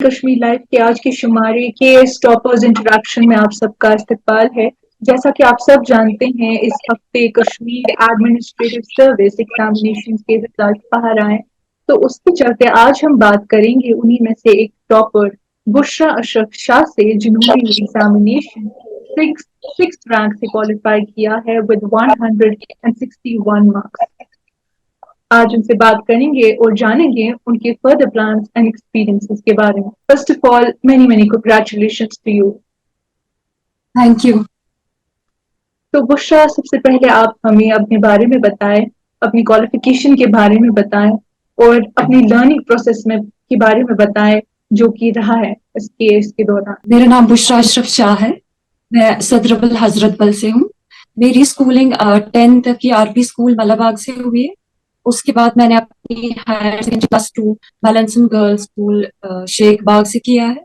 Kashmir live के आज के शुमारे के स्टॉपर्स इंटरेक्शन में आप सबका इस्तकबाल है। जैसा कि आप सब जानते हैं, इस हफ्ते कश्मीर एडमिनिस्ट्रेटिव सर्विस एग्जामिनेशन के रिजल्ट बाहर आए, तो उसके चलते आज हम बात करेंगे उन्हीं में से एक टॉपर बुशरा अशरफ शाह से, जिन्होंने एग्जामिनेशन सिक्स सिक्स रैंक से क्वालिफाई किया है विद 161 मार्क्स। आज उनसे बात करेंगे और जानेंगे उनके फर्दर प्लान्स एंड एक्सपीरियंसेस के बारे में। First of all, many many congratulations to you. Thank you. तो बुशरा, सबसे पहले आप हमें अपने बारे में बताएं, अपनी क्वालिफिकेशन के बारे में बताएं और अपनी लर्निंग प्रोसेस में के बारे में बताएं जो कि रहा है इसके दौरान। मेरा नाम बुशरा अशरफ शाह है। मैं सदरबल हजरत बल से हूँ। मेरी स्कूलिंग 10 तक की आरपी स्कूल मलाबाग से हुई है। उसके बाद मैंने अपनी हायर सेकेंडरी +2 बैलेंसन गर्ल्स स्कूल शेख बाग से किया है।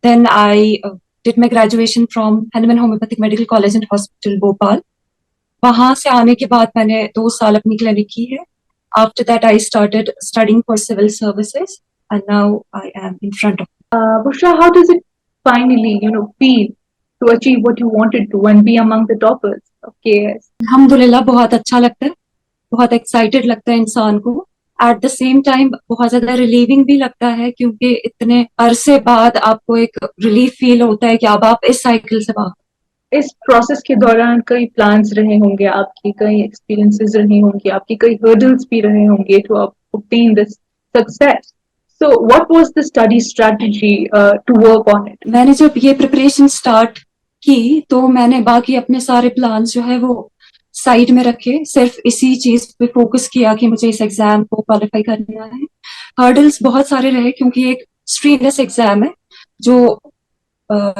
Then I did my graduation from Hanuman homeopathic medical college and hospital Bhopal. वहां से आने के बाद मैंने 2 साल अपनी क्लिनिक की है। After that I started studying for civil services and now I am in front of. Bushra, how does it finally, feel to achieve what you wanted to and be among the toppers of KS? अल्हम्दुलिल्लाह बहुत अच्छा लगता है, बहुत excited लगता है इंसान को। एट द सेम टाइम बहुत ज्यादा रिलीविंग भी लगता है, क्योंकि इतने अरसे बाद आपको एक रिलीफ फील होता है कि अब आप इस साइकिल से बाहर। इस प्रोसेस के दौरान कई प्लान्स रहे होंगे आपके, कई एक्सपीरियंसेस रहे होंगे आपके, कई हर्डल्स भी रहे होंगे to obtain this success. So what was the study strategy to work on it? मैंने जब ये प्रिपरेशन स्टार्ट की तो मैंने बाकी अपने सारे प्लान जो है वो साइड में रखे, सिर्फ इसी चीज पे फोकस किया कि मुझे इस एग्जाम को क्वालिफाई करना है। हर्डल्स बहुत सारे रहे, क्योंकि एक स्ट्रीमलेस एग्जाम है जो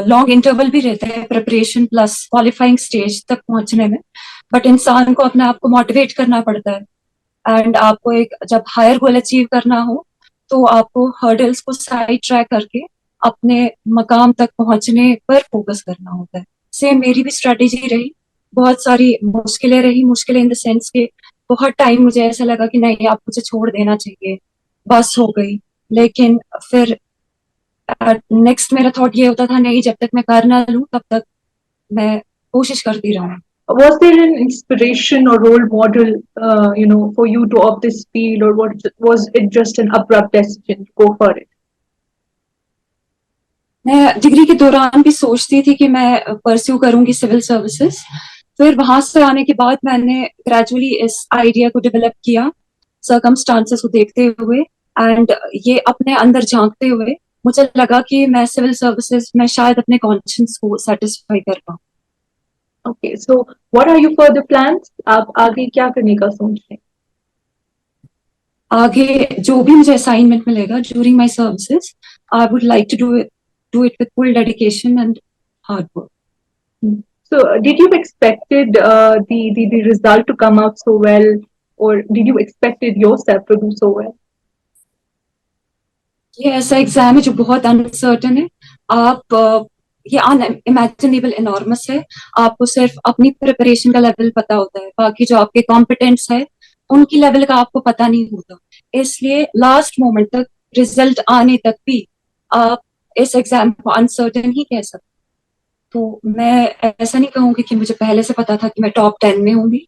लॉन्ग इंटरवल भी रहता है प्रिपरेशन प्लस क्वालिफाइंग स्टेज तक पहुंचने में। बट इंसान को अपने आप को मोटिवेट करना पड़ता है, एंड आपको एक जब हायर गोल अचीव करना हो तो आपको हर्डल्स को साइड ट्रैक करके अपने मकाम तक पहुंचने पर फोकस करना होता है। सेम मेरी भी स्ट्रेटेजी रही। बहुत सारी मुश्किलें रही, मुश्किलें इन द सेंस के बहुत टाइम मुझे ऐसा लगा कि नहीं, आप मुझे छोड़ देना चाहिए, बस हो गई। लेकिन फिर नेक्स्ट मेरा थॉट ये होता था, नहीं, जब तक मैं कर ना लूं तब तक मैं कोशिश करती रहूं। Was there an inspiration or role model, for you to opt this field, or was it just an abrupt decision to go for it? मैं डिग्री के दौरान भी सोचती थी कि मैं परस्यू करूंगी सिविल सर्विसेज। फिर वहां से आने के बाद मैंने ग्रेजुअली इस आइडिया को डेवलप किया, सर्कमस्टांसेस को देखते हुए एंड ये अपने अंदर झांकते हुए मुझे लगा कि मैं सिविल सर्विसेज में शायद अपने कॉन्शियस को सेटिस्फाई कर पाऊं। Okay, so what are your further plans? आप आगे क्या करने का सोच रहे हैं? आगे जो भी मुझे असाइनमेंट मिलेगा during my services, I would like to do it with full dedication and hard work. So, did you expected the result to come out so well, or did you expected yourself to do so well? ये ऐसा exam है जो बहुत uncertain है। आप ये unimaginable enormous है। आपको सिर्फ अपनी प्रिपरेशन का लेवल पता होता है, बाकी जो आपके कॉम्पिटेंट्स है उनकी लेवल का आपको पता नहीं होता। इसलिए लास्ट मोमेंट तक, रिजल्ट आने तक भी आप इस एग्जाम को अनसर्टन ही कह सकते। तो मैं ऐसा नहीं कहूंगी कि मुझे पहले से पता था कि मैं टॉप 10 में होंगी।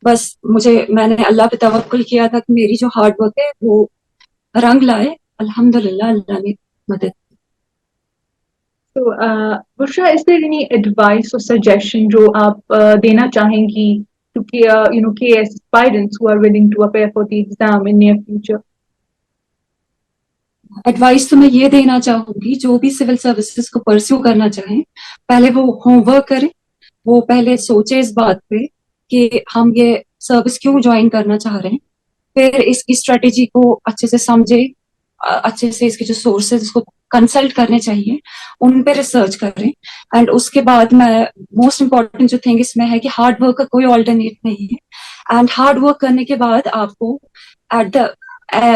बस मैंने अल्लाह पे तवक्कुल किया था कि मेरी जो हार्ड वर्क है वो रंग लाए। अल्हम्दुलिल्लाह, अल्लाह ने मदद। So, Bushra, is there any advice or suggestion जो आप देना चाहेंगी to KS aspirants who are willing to appear for the exam in near future? Advice तो मैं ये देना चाहूंगी, जो भी सिविल सर्विसेज को परस्यू करना चाहें, पहले वो होमवर्क करें। वो पहले सोचे इस बात पे कि हम ये सर्विस क्यों ज्वाइन करना चाह रहे हैं। फिर इसकी स्ट्रेटेजी को अच्छे से समझे, अच्छे से इसके जो सोर्सेज उसको कंसल्ट करने चाहिए, उन पे रिसर्च करें। एंड उसके बाद मैं मोस्ट इम्पोर्टेंट जो थिंग इसमें है कि हार्ड वर्क का कोई ऑल्टरनेट नहीं है। एंड हार्ड वर्क करने के बाद आपको at the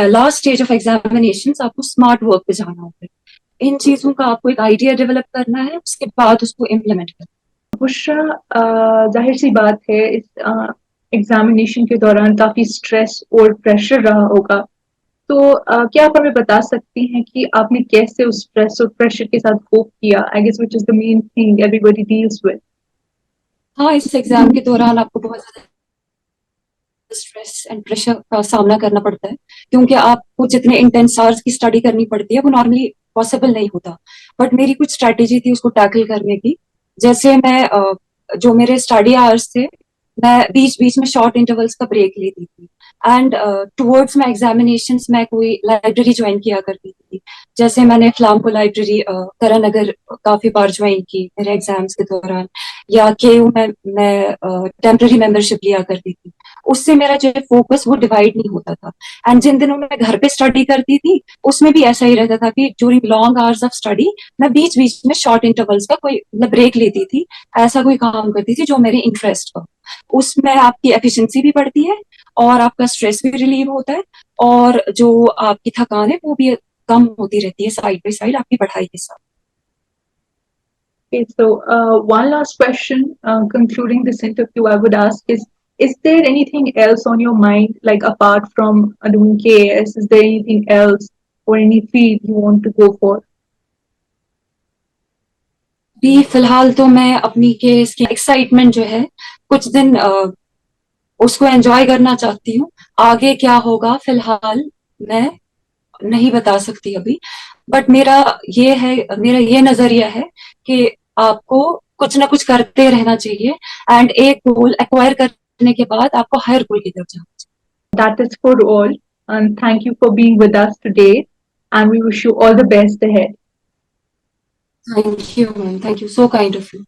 last stage of examination आपको स्मार्ट वर्क पे जाना होगा। इन चीजों का आपको एक आइडिया डेवलप करना है, उसके बाद उसको इम्प्लीमेंट करना। बुशरा, जाहिर सी बात है, इस एग्जामिनेशन के दौरान काफी स्ट्रेस और प्रेशर रहा होगा, तो क्या आप हमें बता सकती हैं कि आपने कैसे उस स्ट्रेस और प्रेशर के साथ कोप किया? I guess which is the main thing everybody deals with. हाँ, इस एग्जाम के दौरान आपको बहुत ज्यादा स्ट्रेस एंड प्रेशर का सामना करना पड़ता है, क्योंकि आपको जितने इंटेंस आवर्स की स्टडी करनी पड़ती है वो नॉर्मली पॉसिबल नहीं होता। बट मेरी कुछ स्ट्रेटेजी थी उसको टैकल करने की। जैसे मैं जो मेरे स्टडी आवर्स थे, मैं बीच बीच में शॉर्ट इंटरवल्स का ब्रेक लेती थी। एंड टुवर्ड्स माई एग्जामिनेशन मैं कोई लाइब्रेरी ज्वाइन किया करती थी। जैसे मैंने फ्लाम को लाइब्रेरी करण नगर काफी बार ज्वाइन की मेरे एग्जाम्स के दौरान, या केयू में मैं टेम्पररी मेंबरशिप लिया करती थी। उससे मेरा जो फोकस वो डिवाइड नहीं होता था। एंड जिन दिनों मैं घर पे स्टडी करती थी उसमें भी ऐसा ही रहता था कि during long hours of study मैं बीच बीच में शॉर्ट इंटरवल्स का कोई मतलब ब्रेक लेती थी, ऐसा कोई काम करती थी जो मेरे इंटरेस्ट का। उसमें आपकी एफिशिएंसी भी बढ़ती है और आपका स्ट्रेस भी रिलीव होता है, और जो आपकी थकान है वो भी कम होती रहती है साइड बाई साइड आपकी पढ़ाई के साथ। Okay, so one last question, concluding this interview, I would ask is there anything else on your mind, like apart from doing KAS, is there anything else or any field you want to go for? भी फिलहाल तो मैं अपनी case की excitement जो है कुछ दिन उसको एंजॉय करना चाहती हूँ। आगे क्या होगा फिलहाल मैं नहीं बता सकती अभी। बट मेरा ये नजरिया है कि आपको कुछ ना कुछ करते रहना चाहिए, एंड एक गोल एक्वायर करने के बाद आपको हायर गोल की तरफ जाना That is for all, and thank you for being with us today, and we wish you all the best ahead. चाहिए। Thank you ma'am, thank you, so kind of you.